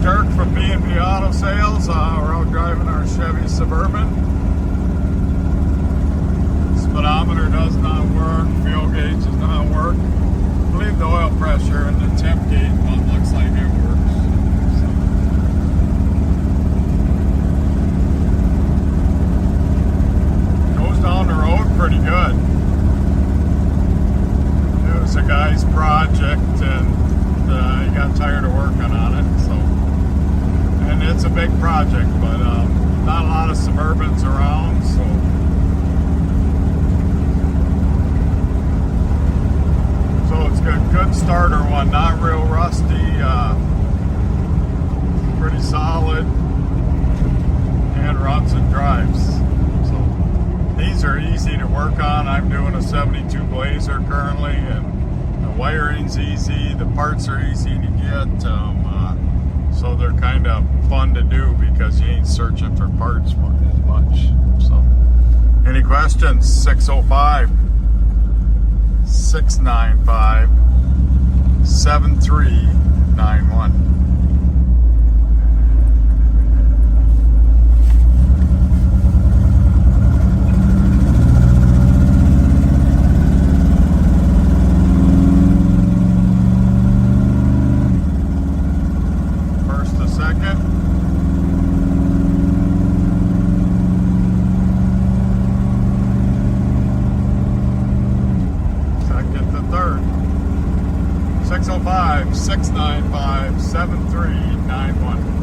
Dirk from B&B Auto Sales. We're out driving our Chevy Suburban. Speedometer does not work. Fuel gauge does not work. I believe the oil pressure and the temp gauge one looks like it works. Goes down the road pretty good. It was a guy's project and he got tired of working on it, so, and it's a big project, but not a lot of Suburbans around, so it's good starter one, not real rusty, pretty solid, and runs and drives. So these are easy to work on. I'm doing a 72 Blazer currently, and the wiring's easy, the parts are easy to get, so they're kind of fun to do because you ain't searching for parts as much. So, any questions? 605-695-7391. Second to third. 605-695-7391.